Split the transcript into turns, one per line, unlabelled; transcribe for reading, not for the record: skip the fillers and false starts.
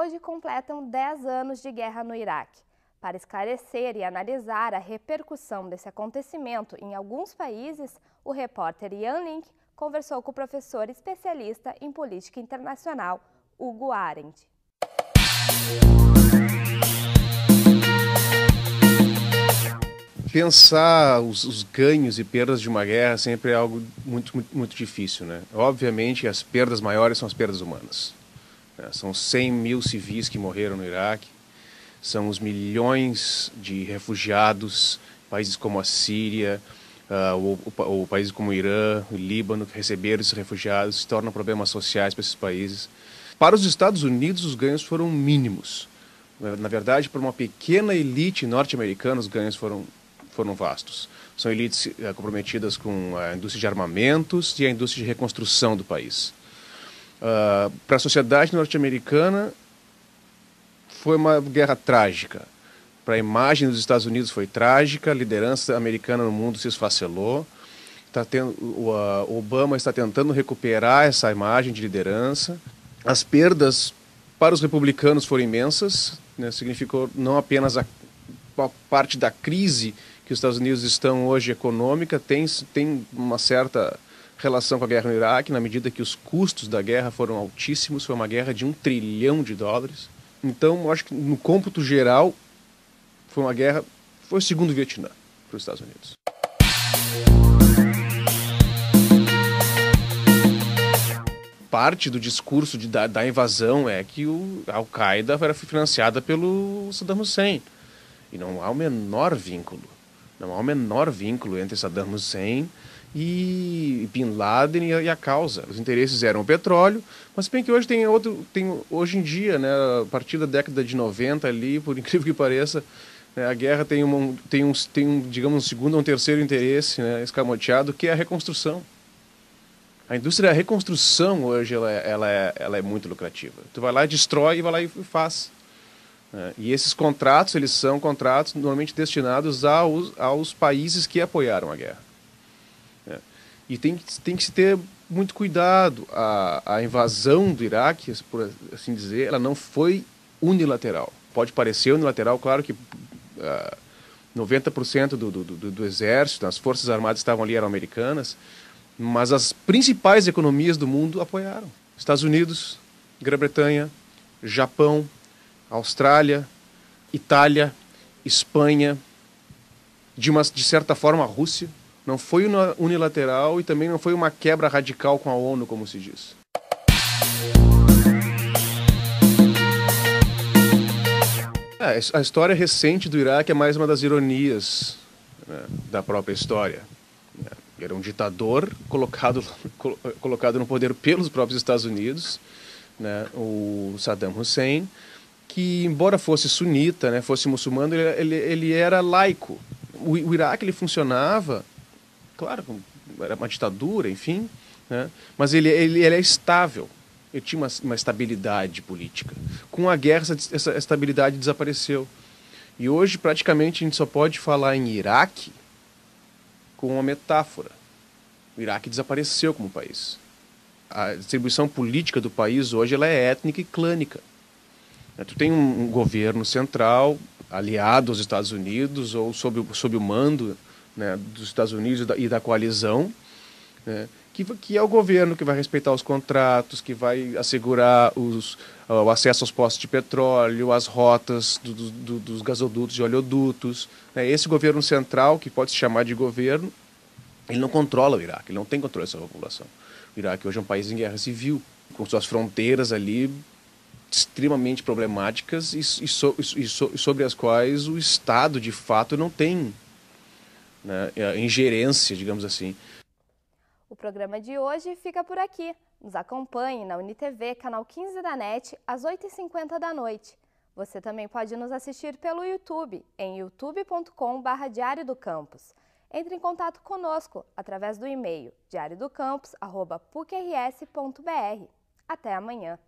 hoje completam 10 anos de guerra no Iraque. Para esclarecer e analisar a repercussão desse acontecimento em alguns países, o repórter Ian Link conversou com o professor especialista em política internacional, Hugo Arendt.
Pensar os ganhos e perdas de uma guerra sempre é algo muito difícil, né? Obviamente, as perdas maiores são as perdas humanas. São 100 mil civis que morreram no Iraque, são os milhões de refugiados, países como a Síria, ou países como o Irã, o Líbano, que receberam esses refugiados, se tornam problemas sociais para esses países. Para os Estados Unidos, os ganhos foram mínimos. Na verdade, para uma pequena elite norte-americana, os ganhos foram vastos. São elites comprometidas com a indústria de armamentos e a indústria de reconstrução do país. Para a sociedade norte-americana, foi uma guerra trágica. Para a imagem dos Estados Unidos foi trágica, a liderança americana no mundo se esfacelou. O Obama está tentando recuperar essa imagem de liderança. As perdas para os republicanos foram imensas, né? Significou não apenas a parte da crise que os Estados Unidos estão hoje econômica, tem uma certa relação com a guerra no Iraque, na medida que os custos da guerra foram altíssimos, foi uma guerra de $1 trilhão. Então, eu acho que no cômputo geral, foi o segundo Vietnã para os Estados Unidos. Parte do discurso da invasão é que a Al-Qaeda era financiada pelo Saddam Hussein. E não há o menor vínculo. Não há o menor vínculo entre Saddam Hussein e Bin Laden e a causa. Os interesses eram o petróleo, mas bem que hoje hoje em dia, né, a partir da década de 90 ali, por incrível que pareça, né, a guerra tem digamos, um segundo ou um terceiro interesse, né, escamoteado, que é a reconstrução. A indústria da reconstrução hoje ela é muito lucrativa. Tu vai lá, destrói e vai lá e faz. E esses contratos, eles são contratos normalmente destinados aos países que apoiaram a guerra. E tem que se ter muito cuidado. A invasão do Iraque, por assim dizer, ela não foi unilateral. Pode parecer unilateral, claro que 90% do exército, das forças armadas que estavam ali eram americanas, mas as principais economias do mundo apoiaram. Estados Unidos, Grã-Bretanha, Japão, Austrália, Itália, Espanha, de certa forma a Rússia. Não foi unilateral e também não foi uma quebra radical com a ONU, como se diz. A história recente do Iraque é mais uma das ironias, né, da própria história. Era um ditador colocado no poder pelos próprios Estados Unidos, né, o Saddam Hussein, que, embora fosse sunita, né, fosse muçulmano, ele era laico. O Iraque ele funcionava, claro, era uma ditadura, enfim, né, mas ele é estável. Ele tinha uma estabilidade política. Com a guerra, essa estabilidade desapareceu. E hoje, praticamente, a gente só pode falar em Iraque com uma metáfora. O Iraque desapareceu como país. A distribuição política do país hoje ela é étnica e clânica. Tu tem um governo central aliado aos Estados Unidos ou sob o mando, né, dos Estados Unidos e da coalizão, né, que é o governo que vai respeitar os contratos, que vai assegurar o acesso aos postos de petróleo, as rotas dos gasodutos e oleodutos. Né. Esse governo central, que pode se chamar de governo, ele não controla o Iraque, ele não tem controle sobre a população. O Iraque hoje é um país em guerra civil, com suas fronteiras ali extremamente problemáticas e sobre as quais o Estado, de fato, não tem, né, ingerência, digamos assim.
O programa de hoje fica por aqui. Nos acompanhe na UniTV, canal 15 da NET, às 8h50 da noite. Você também pode nos assistir pelo YouTube, em youtube.com/Diário do Campus. Entre em contato conosco através do e-mail diariodocampus@pucrs.br. Até amanhã!